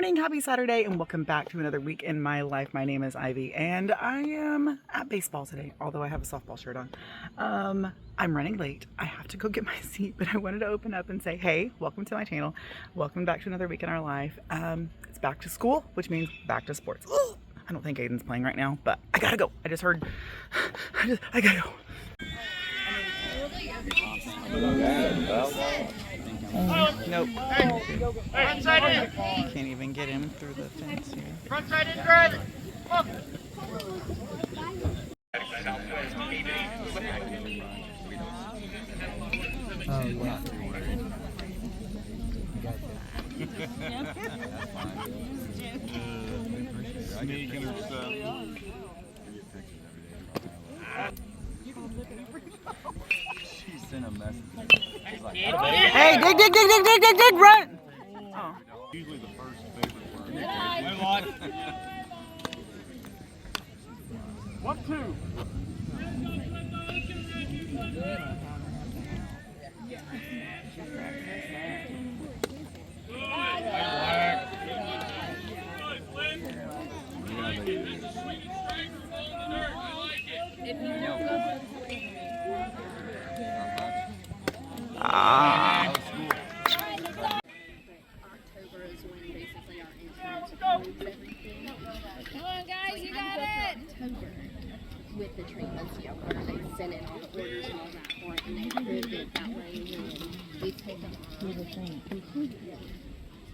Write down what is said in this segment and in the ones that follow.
morning, happy Saturday, and welcome back to another week in my life. My name is Ivy, and I am at baseball today, although I have a softball shirt on. I'm running late. I have to go get my seat, but I wanted to open up and say, hey, welcome to my channel. Welcome back to another week in our life. It's back to school, which means back to sports. I don't think Aiden's playing right now, but I gotta go. I just heard, I gotta go. Nope. Can't even get him through the fence here. Front side in, drive it. Up. Oh, yeah. She sent a message. Like, hey, dig, run! Oh. Usually the first favorite word. 1-2. Ah. October is when basically our insurance includes everything. Come on, guys, you got it! October, with the treatments, where they send in all the orders and all that for it, and they approve it that way, and we take them completely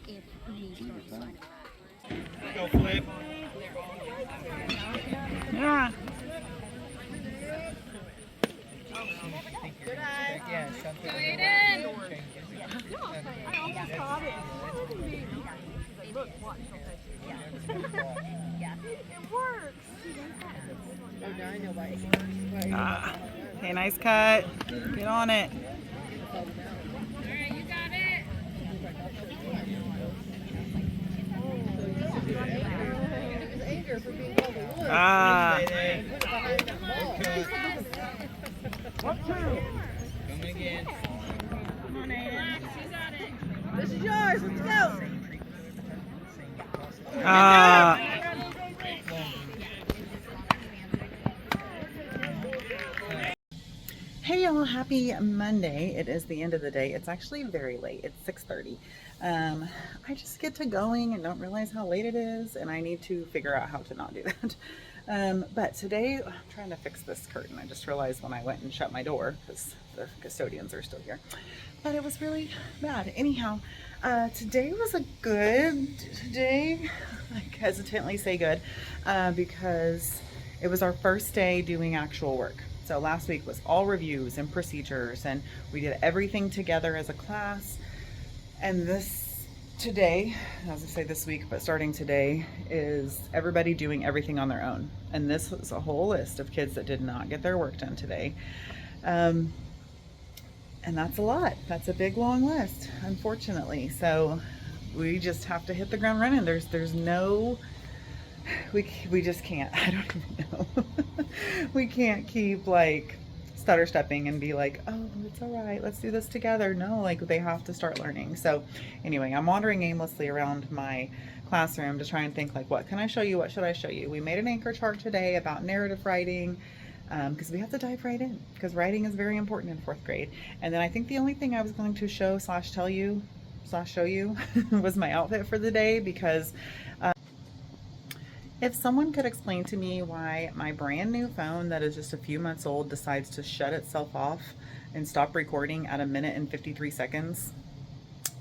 if we start signing back. Go flip. Yeah. Yeah, something. Hey, nice cut. Get on it. Ah. Coming again. This is yours. Let's go. Ah. Hey y'all, happy Monday. It is the end of the day. It's actually very late. It's 6:30. I just get to going and don't realize how late it is, and I need to figure out how to not do that. But today, I'm trying to fix this curtain. I just realized when I went and shut my door, because the custodians are still here, but it was really bad. Anyhow, today was a good day. I hesitantly say good, because it was our first day doing actual work. So last week was all reviews and procedures, and we did everything together as a class. And today, as I say this week, but starting today, is everybody doing everything on their own. And this was a whole list of kids that did not get their work done today. And that's a lot. That's a big, long list, unfortunately. So we just have to hit the ground running. There's no, we just can't. I don't even know. We can't keep like stutter stepping and be like, oh, it's all right, let's do this together. No, like they have to start learning. So anyway, I'm wandering aimlessly around my classroom to try and think like, what can I show you? What should I show you? We made an anchor chart today about narrative writing, because we have to dive right in, because writing is very important in 4th grade. And then I think the only thing I was going to show / tell you / show you was my outfit for the day, because if someone could explain to me why my brand new phone that is just a few months old decides to shut itself off and stop recording at 1 minute and 53 seconds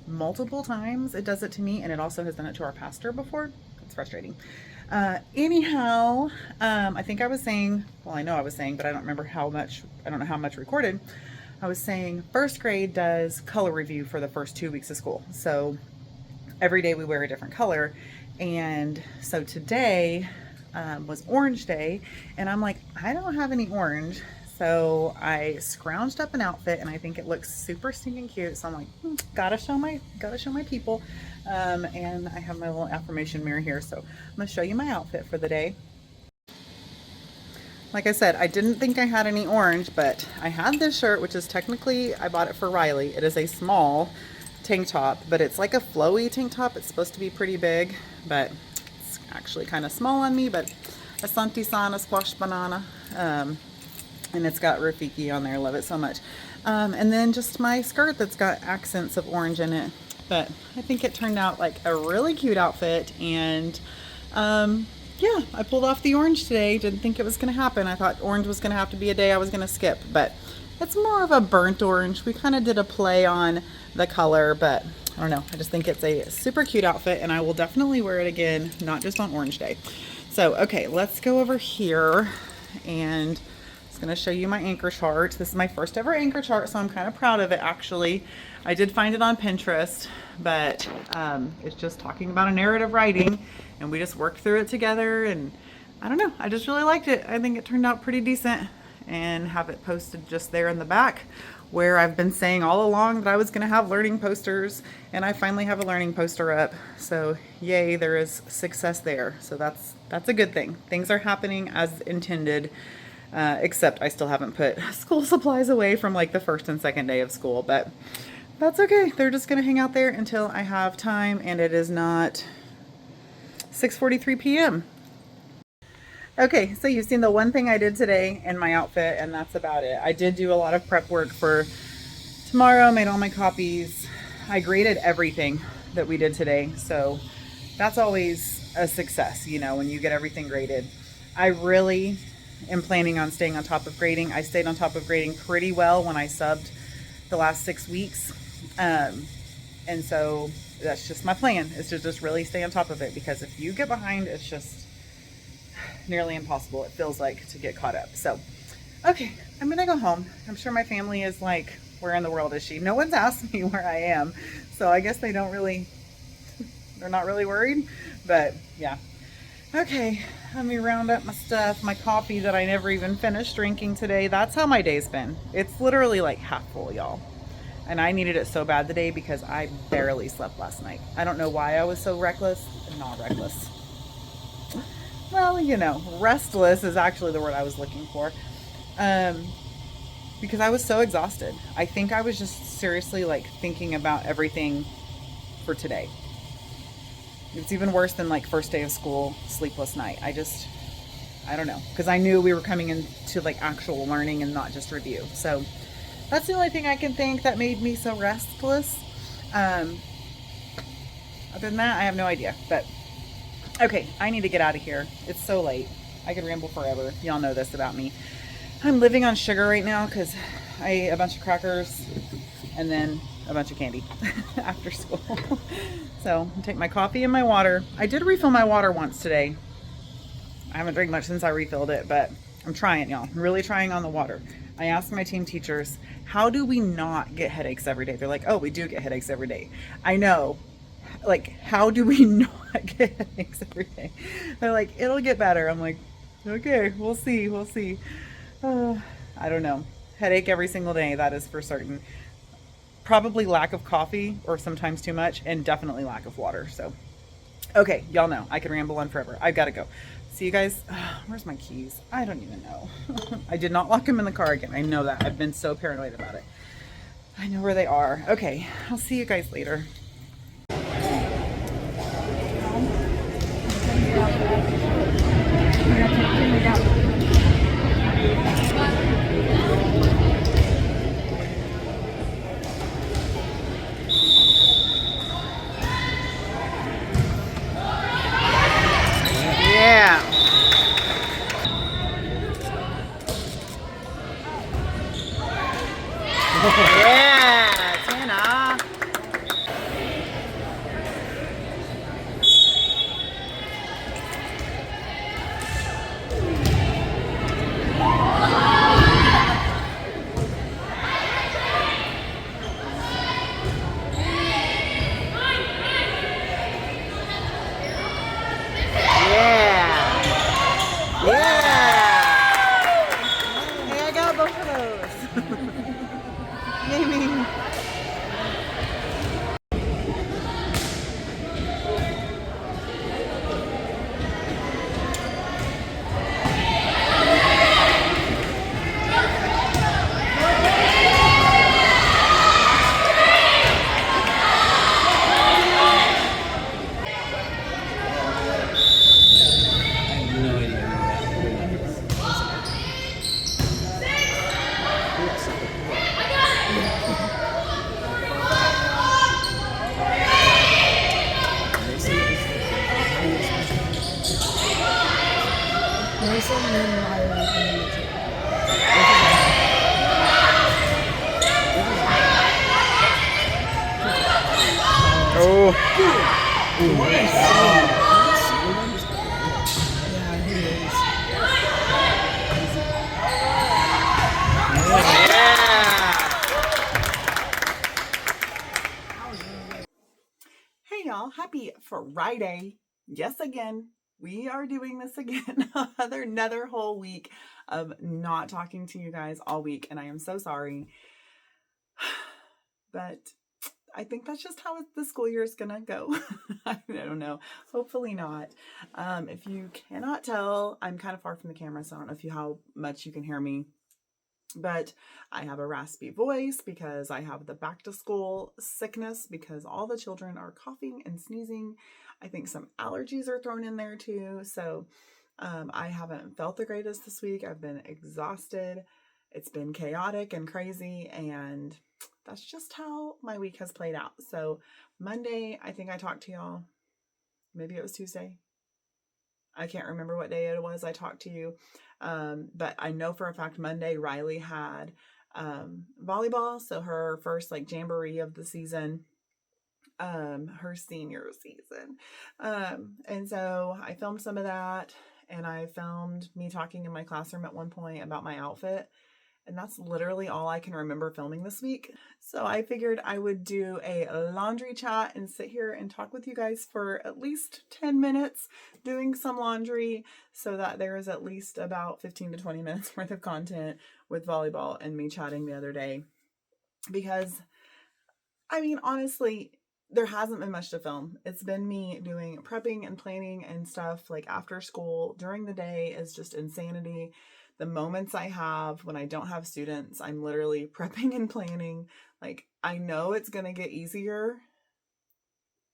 multiple times, it does it to me, and it also has done it to our pastor before. It's frustrating. Anyhow, I think I was saying, well, I know I was saying, but I don't remember how much, I don't know how much recorded. I was saying 1st grade does color review for the first 2 weeks of school. So every day we wear a different color. And so today was Orange Day, and I'm like, I don't have any orange. So I scrounged up an outfit, and I think it looks super stinking cute. So I'm like, gotta show my people. And I have my little affirmation mirror here. So I'm gonna show you my outfit for the day. Like I said, I didn't think I had any orange, but I had this shirt, which is technically, I bought it for Riley. It is a small tank top, but it's like a flowy tank top. It's supposed to be pretty big, but it's actually kind of small on me. But Asante Sana squash banana, and it's got Rafiki on there. Love it so much. And then just my skirt that's got accents of orange in it. But I think it turned out like a really cute outfit. And yeah, I pulled off the orange today. Didn't think it was going to happen. I thought orange was going to have to be a day I was going to skip, but it's more of a burnt orange. We kind of did a play on the color, but I don't know. I just think it's a super cute outfit, and I will definitely wear it again, not just on Orange Day. So, okay, let's go over here, and I was going to show you my anchor chart. This is my first ever anchor chart, so I'm kind of proud of it, actually. I did find it on Pinterest, but it's just talking about a narrative writing, and we just worked through it together, and I don't know. I just really liked it. I think it turned out pretty decent, and have it posted just there in the back where I've been saying all along that I was going to have learning posters, and I finally have a learning poster up. So yay, there is success there. So that's a good thing. Things are happening as intended, except I still haven't put school supplies away from like the first and second day of school, but that's okay. They're just going to hang out there until I have time, and it is not 6:43 p.m. Okay, so you've seen the one thing I did today in my outfit, and that's about it. I did do a lot of prep work for tomorrow, made all my copies. I graded everything that we did today, so that's always a success, you know, when you get everything graded. I really am planning on staying on top of grading. I stayed on top of grading pretty well when I subbed the last 6 weeks, and so that's just my plan, is to just really stay on top of it, because if you get behind, it's just nearly impossible, it feels like, to get caught up. So okay, I'm gonna go home. I'm sure my family is like, where in the world is she? No one's asked me where I am, so I guess they're not really worried, but yeah. Okay, let me round up my stuff. My coffee that I never even finished drinking today. That's how my day's been. It's literally like half full, y'all, and I needed it so bad today because I barely slept last night. I don't know why I was so reckless. Not reckless, well, you know, restless is actually the word I was looking for, because I was so exhausted. I think I was just seriously like thinking about everything for today. It's even worse than like first day of school, sleepless night. I don't know, because I knew we were coming into like actual learning and not just review. So that's the only thing I can think that made me so restless. Other than that, I have no idea, but okay, I need to get out of here. It's so late. I could ramble forever. Y'all know this about me. I'm living on sugar right now because I ate a bunch of crackers and then a bunch of candy after school. So I'll take my coffee and my water. I did refill my water once today. I haven't drank much since I refilled it, but I'm trying, y'all. I'm really trying on the water. I asked my team teachers, how do we not get headaches every day? They're like, oh, we do get headaches every day. I know. Like, how do we not get headaches every day? They're like, it'll get better. I'm like, okay, we'll see. I don't know. Headache every single day, that is for certain. Probably lack of coffee, or sometimes too much, and definitely lack of water. So, okay, y'all know I can ramble on forever. I've got to go. See you guys. Where's my keys? I don't even know. I did not lock them in the car again. I know that. I've been so paranoid about it. I know where they are. Okay, I'll see you guys later. Yeah. Yeah, Tina. Mason and Riley and Mitchell. Oh. Yeah, he is. Hey y'all, happy Friday. Yes, again, we are doing this again. another whole week of not talking to you guys all week, and I am so sorry. But I think that's just how the school year is gonna go. I don't know. Hopefully not. If you cannot tell, I'm kind of far from the camera, so I don't know how much you can hear me. But I have a raspy voice because I have the back to school sickness because all the children are coughing and sneezing. I think some allergies are thrown in there too. So I haven't felt the greatest this week. I've been exhausted. It's been chaotic and crazy, and that's just how my week has played out. So Monday, I think I talked to y'all. Maybe it was Tuesday. I can't remember what day it was I talked to you. But I know for a fact Monday, Riley had volleyball. So her first jamboree of the season, her senior season. And so I filmed some of that, and I filmed me talking in my classroom at one point about my outfit. And that's literally all I can remember filming this week. So I figured I would do a laundry chat and sit here and talk with you guys for at least 10 minutes doing some laundry so that there is at least about 15 to 20 minutes worth of content with volleyball and me chatting the other day. Because, I mean, honestly, there hasn't been much to film. It's been me doing prepping and planning and stuff after school. During the day is just insanity. The moments I have when I don't have students, I'm literally prepping and planning. I know it's going to get easier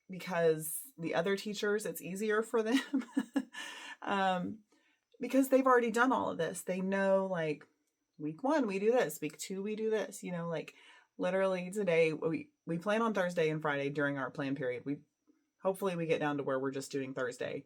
because the other teachers, it's easier for them because they've already done all of this. They know week 1, we do this. Week 2, we do this, literally today we plan on Thursday and Friday during our plan period. Hopefully we get down to where we're just doing Thursday.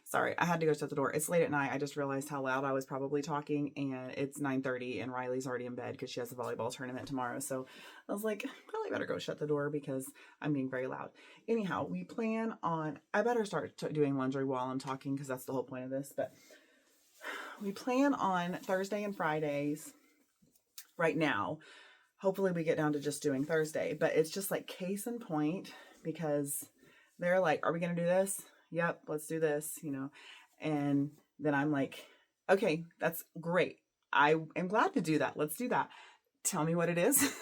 Sorry, I had to go shut the door. It's late at night. I just realized how loud I was probably talking, and it's 9:30 and Riley's already in bed because she has a volleyball tournament tomorrow. So I was like, probably better go shut the door because I'm being very loud. Anyhow, we plan on, I better start doing laundry while I'm talking because that's the whole point of this. But we plan on Thursday and Fridays right now. Hopefully we get down to just doing Thursday, but it's just case in point because they're like, are we going to do this? Yep, let's do this, and then I'm like, okay, that's great. I am glad to do that. Let's do that. Tell me what it is.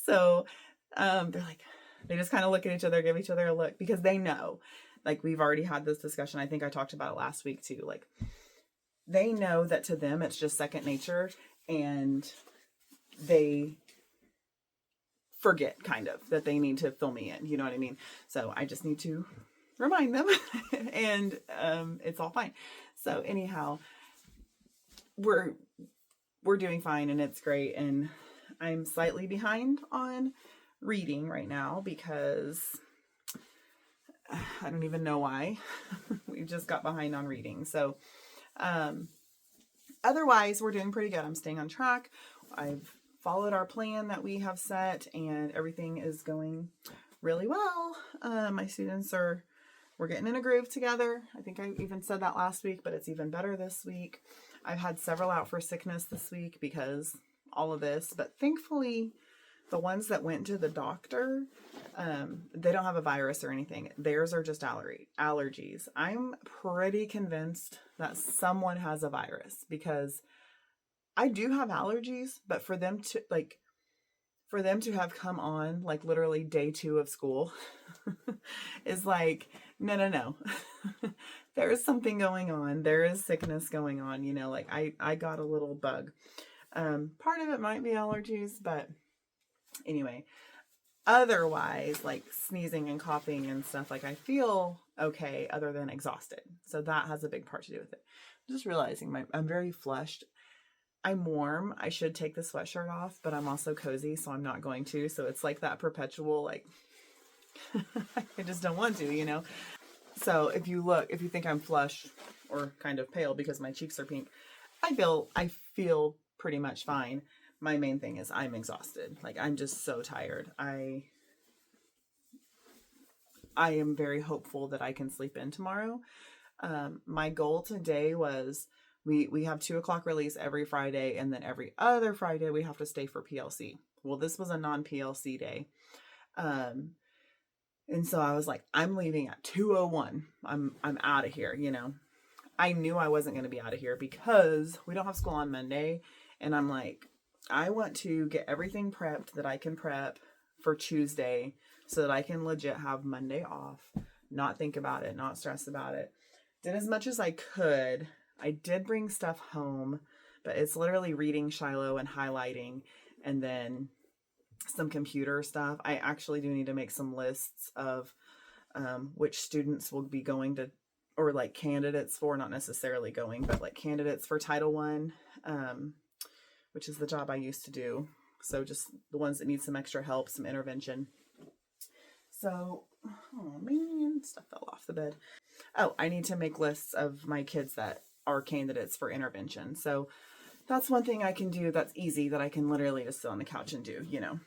So they're like, they just kind of look at each other, give each other a look because they know, we've already had this discussion. I think I talked about it last week too. They know that to them, it's just second nature, and they forget kind of that they need to fill me in. You know what I mean? So I just need to remind them and it's all fine. So anyhow, we're doing fine and it's great, and I'm slightly behind on reading right now because I don't even know why. We just got behind on reading. So otherwise we're doing pretty good. I'm staying on track. I've followed our plan that we have set and everything is going really well. My students we're getting in a groove together. I think I even said that last week, but it's even better this week. I've had several out for sickness this week because all of this, but thankfully the ones that went to the doctor, they don't have a virus or anything. Theirs are just allergies. I'm pretty convinced that someone has a virus because I do have allergies, but for them to have come on literally day 2 of school is no. There is something going on. There is sickness going on, I got a little bug. Part of it might be allergies, but anyway, otherwise sneezing and coughing and stuff, I feel okay other than exhausted. So that has a big part to do with it. I'm just realizing I'm very flushed. I'm warm. I should take the sweatshirt off, but I'm also cozy, so I'm not going to. So it's like that perpetual, like, I just don't want to, you know? So if you think I'm flush or kind of pale because my cheeks are pink, I feel pretty much fine. My main thing is I'm exhausted. Like, I'm just so tired. I am very hopeful that I can sleep in tomorrow. My goal today was we have 2:00 release every Friday, and then every other Friday we have to stay for PLC. Well, this was a non-PLC day. And so I was like, I'm leaving at 2:01. I'm out of here, you know. I knew I wasn't going to be out of here because we don't have school on Monday, and I'm like, I want to get everything prepped that I can prep for Tuesday so that I can legit have Monday off, not think about it, not stress about it. Did as much as I could. I did bring stuff home, but it's literally reading Shiloh and highlighting, and then some computer stuff. I actually do need to make some lists of which students will be going to, or like candidates for, not necessarily going, but like candidates for Title I, which is the job I used to do. So just the ones that need some extra help, some intervention. So, oh man, stuff fell off the bed. Oh, I need to make lists of my kids that are candidates for intervention. So that's one thing I can do that's easy, that I can literally just sit on the couch and do, you know.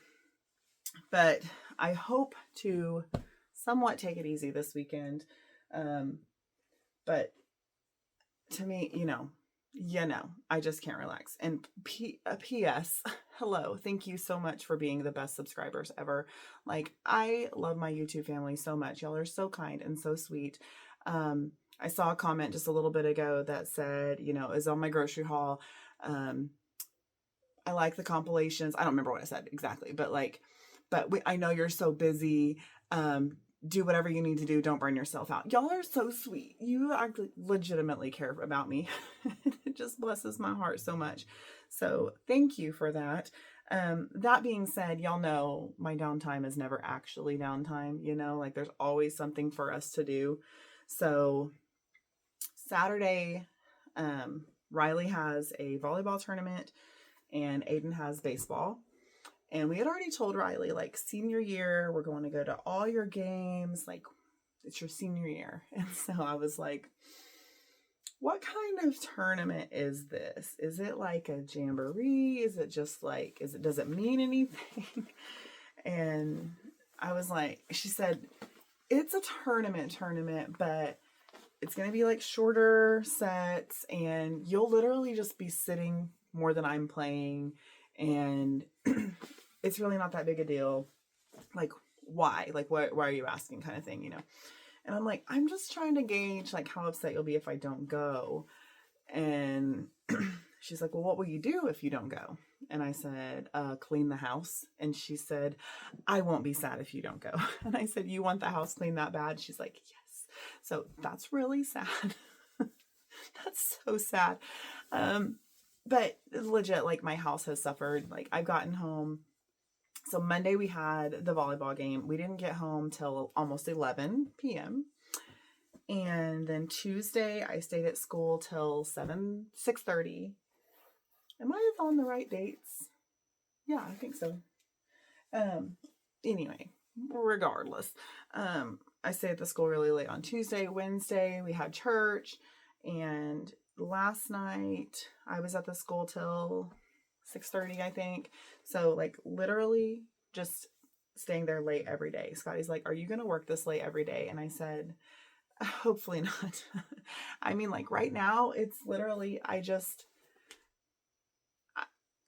But I hope to somewhat take it easy this weekend. But to me, I just can't relax. And P.S. Hello, thank you so much for being the best subscribers ever. Like, I love my YouTube family so much. Y'all are so kind and so sweet. I saw a comment just a little bit ago that said, is on my grocery haul. I like the compilations. I don't remember what I said exactly, but I know you're so busy. Do whatever you need to do. Don't burn yourself out. Y'all are so sweet. You actually legitimately care about me. It just blesses my heart so much. So thank you for that. That being said, y'all know my downtime is never actually downtime. Like, there's always something for us to do. So Saturday, Riley has a volleyball tournament and Aiden has baseball. And we had already told Riley, like, senior year, we're going to go to all your games. Like, it's your senior year. And so I was like, what kind of tournament is this? Is it like a jamboree? Is it just like, does it mean anything? And I was like, she said, it's a tournament, but it's going to be like shorter sets, and you'll literally just be sitting more than I'm playing. And it's really not that big a deal. Like, why? Like, why are you asking, kind of thing, And I'm like, I'm just trying to gauge, like, how upset you'll be if I don't go. And she's like, well, what will you do if you don't go? And I said, clean the house. And she said, I won't be sad if you don't go. And I said, you want the house cleaned that bad? She's like, yes. So that's really sad. That's so sad. But legit, like, my house has suffered. Like, I've gotten home. So Monday we had the volleyball game. We didn't get home till almost 11 p.m. And then Tuesday I stayed at school till 6:30. Am I on the right dates? Yeah, I think so. Anyway, regardless. I stayed at the school really late on Tuesday. Wednesday we had church, and last night I was at the school till 6:30, I think. So, like, literally just staying there late every day. Scotty's like, are you going to work this late every day? And I said, hopefully not. I mean, like, right now it's literally,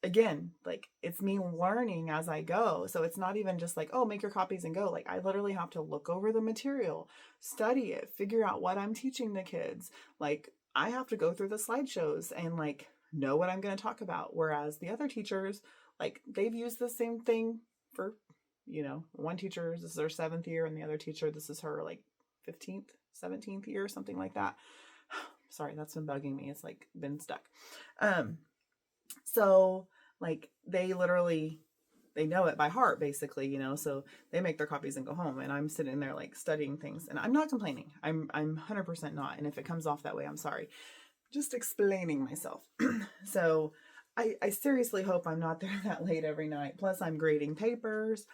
again, like, it's me learning as I go. So it's not even just like, oh, make your copies and go. Like, I literally have to look over the material, study it, figure out what I'm teaching the kids. Like, I have to go through the slideshows and, like, know what I'm going to talk about. Whereas the other teachers, like, they've used the same thing for, one teacher, this is her 7th year, and the other teacher, this is her, like, 15th, 17th year, something like that. Sorry, that's been bugging me. It's, like, been stuck. So, like, they know it by heart, basically, so they make their copies and go home, and I'm sitting there, like, studying things, and I'm not complaining. I'm 100% not. And if it comes off that way, I'm sorry. Just explaining myself. So I seriously hope I'm not there that late every night. Plus, I'm grading papers.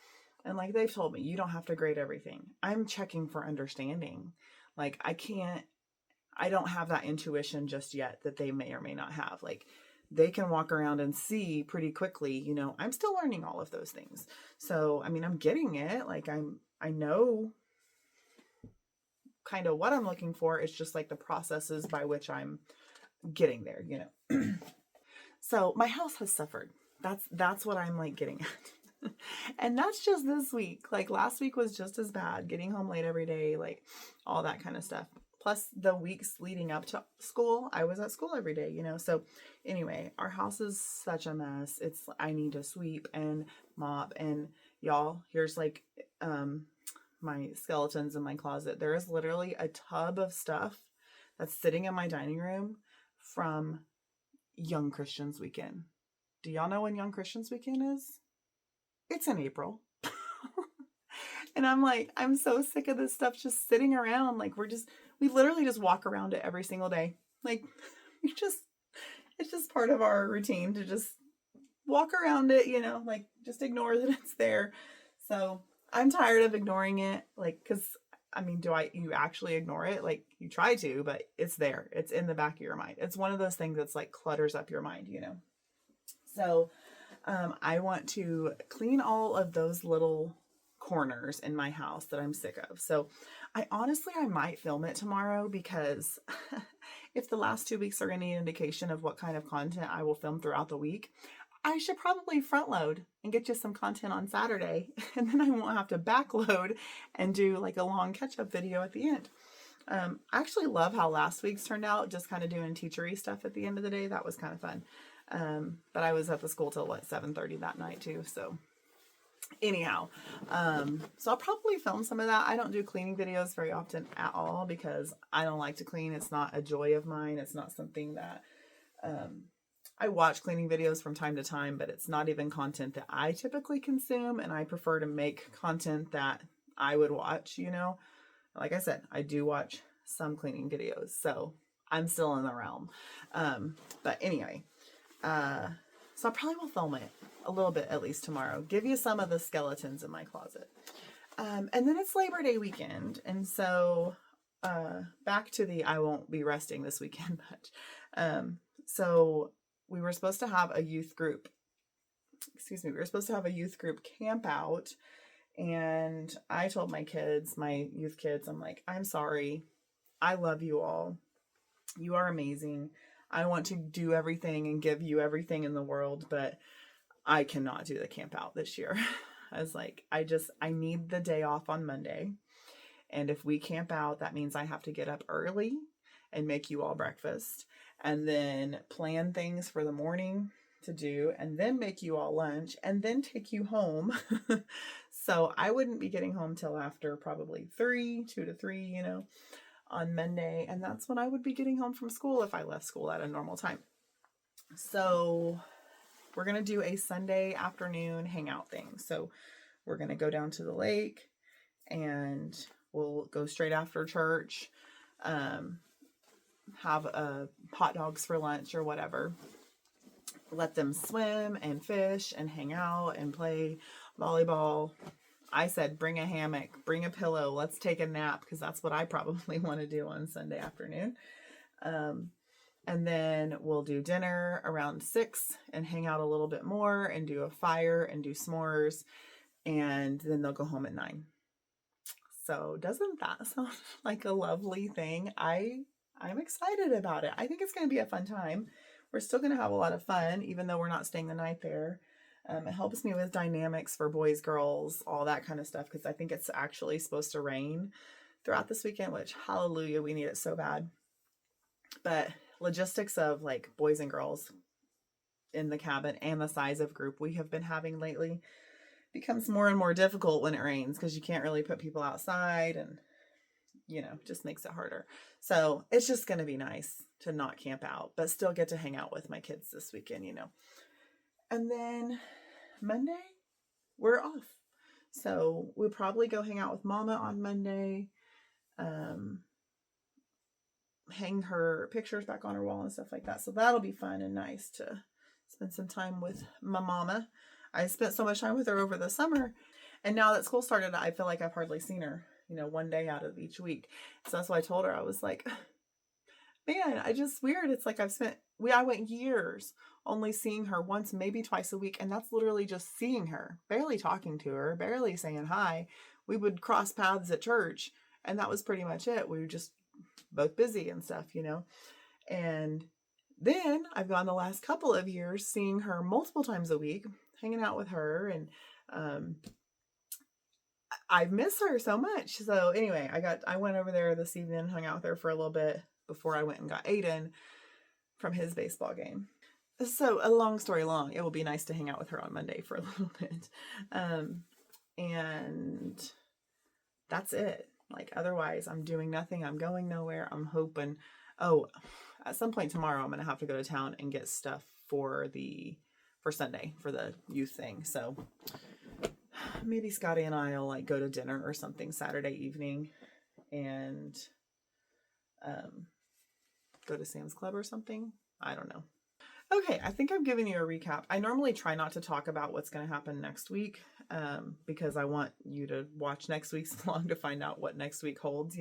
And like they've told me, you don't have to grade everything. I'm checking for understanding. Like, I don't have that intuition just yet that they may or may not have. Like, they can walk around and see pretty quickly, I'm still learning all of those things. So, I mean, I'm getting it. Like, I know kind of what I'm looking for. It's just like the processes by which I'm getting there, So my house has suffered. That's what I'm like getting at. And that's just this week. Like last week was just as bad, getting home late every day, like all that kind of stuff. Plus the weeks leading up to school, I was at school every day, So anyway, our house is such a mess. I need to sweep and mop, and y'all, here's like my skeletons in my closet. There is literally a tub of stuff that's sitting in my dining room from Young Christians Weekend. Do y'all know when Young Christians Weekend is? It's in April. And I'm like, I'm so sick of this stuff just sitting around. Like we literally just walk around it every single day. Like it's just part of our routine to just walk around it, like just ignore that it's there. So I'm tired of ignoring it. Like, cause I mean, you actually ignore it? Like you try to, but it's there. It's in the back of your mind. It's one of those things that's like clutters up your mind, So, I want to clean all of those little corners in my house that I'm sick of. So I might film it tomorrow because if the last 2 weeks are any indication of what kind of content I will film throughout the week, I should probably front load and get you some content on Saturday, and then I won't have to backload and do like a long catch up video at the end. I actually love how last week's turned out, just kind of doing teachery stuff at the end of the day. That was kind of fun. But I was at the school till 7:30 that night too. So anyhow, so I'll probably film some of that. I don't do cleaning videos very often at all because I don't like to clean. It's not a joy of mine. It's not something that, I watch cleaning videos from time to time, but it's not even content that I typically consume. And I prefer to make content that I would watch, Like I said, I do watch some cleaning videos, so I'm still in the realm. But anyway, so I probably will film it a little bit at least tomorrow. Give you some of the skeletons in my closet. And then it's Labor Day weekend. And so back to I won't be resting this weekend much. So we were supposed to have a youth group. We were supposed to have a youth group camp out. And I told my youth kids, I'm like, I'm sorry. I love you all. You are amazing. I want to do everything and give you everything in the world, but I cannot do the camp out this year. I was like, I need the day off on Monday. And if we camp out, that means I have to get up early and make you all breakfast and then plan things for the morning to do and then make you all lunch and then take you home. So I wouldn't be getting home till after probably 2 to 3, on Monday. And that's when I would be getting home from school if I left school at a normal time. So we're going to do a Sunday afternoon hangout thing. So we're going to go down to the lake and we'll go straight after church, have hot dogs for lunch or whatever. Let them swim and fish and hang out and play volleyball. I said, bring a hammock, bring a pillow. Let's take a nap because that's what I probably want to do on Sunday afternoon. And then we'll do dinner around 6 and hang out a little bit more and do a fire and do s'mores. And then they'll go home at 9. So doesn't that sound like a lovely thing? I'm excited about it. I think it's going to be a fun time. We're still going to have a lot of fun, even though we're not staying the night there. It helps me with dynamics for boys, girls, all that kind of stuff, because I think it's actually supposed to rain throughout this weekend, which, hallelujah, we need it so bad. But logistics of like boys and girls in the cabin and the size of group we have been having lately becomes more and more difficult when it rains because you can't really put people outside and just makes it harder. So it's just going to be nice to not camp out, but still get to hang out with my kids this weekend, And then Monday, we're off. So we'll probably go hang out with Mama on Monday, hang her pictures back on her wall and stuff like that. So that'll be fun and nice to spend some time with my mama. I spent so much time with her over the summer, and now that school started, I feel like I've hardly seen her, one day out of each week. So that's why I told her, I was like, man, weird. It's like I went years only seeing her once, maybe twice a week. And that's literally just seeing her, barely talking to her, barely saying hi. We would cross paths at church, and that was pretty much it. We were just both busy and stuff, And then I've gone the last couple of years seeing her multiple times a week, hanging out with her, and I miss her so much. So anyway, I went over there this evening, hung out with her for a little bit before I went and got Aiden from his baseball game. So a long story long, it will be nice to hang out with her on Monday for a little bit. And that's it. Like, otherwise I'm doing nothing. I'm going nowhere. I'm hoping, at some point tomorrow, I'm going to have to go to town and get stuff for Sunday for the youth thing. So maybe Scotty and I will go to dinner or something Saturday evening and go to Sam's Club or something. I don't know. Okay, I think I've given you a recap. I normally try not to talk about what's going to happen next week because I want you to watch next week's vlog to find out what next week holds,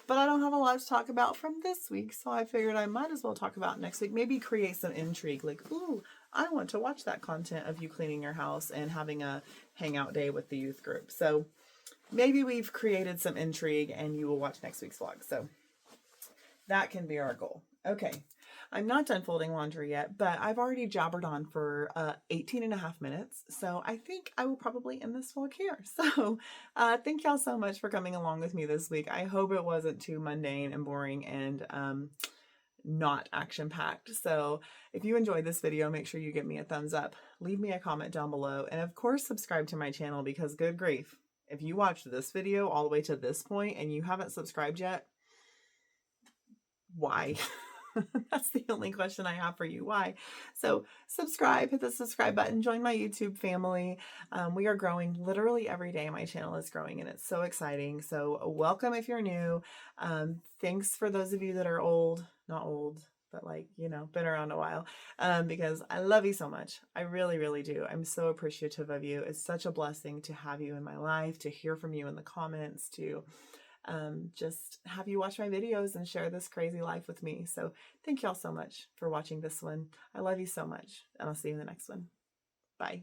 But I don't have a lot to talk about from this week, so I figured I might as well talk about next week. Maybe create some intrigue, like, ooh, I want to watch that content of you cleaning your house and having a hangout day with the youth group. So maybe we've created some intrigue and you will watch next week's vlog. So that can be our goal. Okay, I'm not done folding laundry yet, but I've already jabbered on for 18 and a half minutes. So I think I will probably end this vlog here. So thank y'all so much for coming along with me this week. I hope it wasn't too mundane and boring and not action-packed. So if you enjoyed this video, make sure you give me a thumbs up, leave me a comment down below, and of course subscribe to my channel, because good grief, if you watched this video all the way to this point and you haven't subscribed yet, why? That's the only question I have for you. Why? So subscribe, hit the subscribe button, join my YouTube family. We are growing literally every day. My channel is growing and it's so exciting. So welcome if you're new. Thanks for those of you that are old, not old, but been around a while, because I love you so much. I really, really do. I'm so appreciative of you. It's such a blessing to have you in my life, to hear from you in the comments, to just have you watch my videos and share this crazy life with me. So thank y'all so much for watching this one. I love you so much, and I'll see you in the next one. Bye.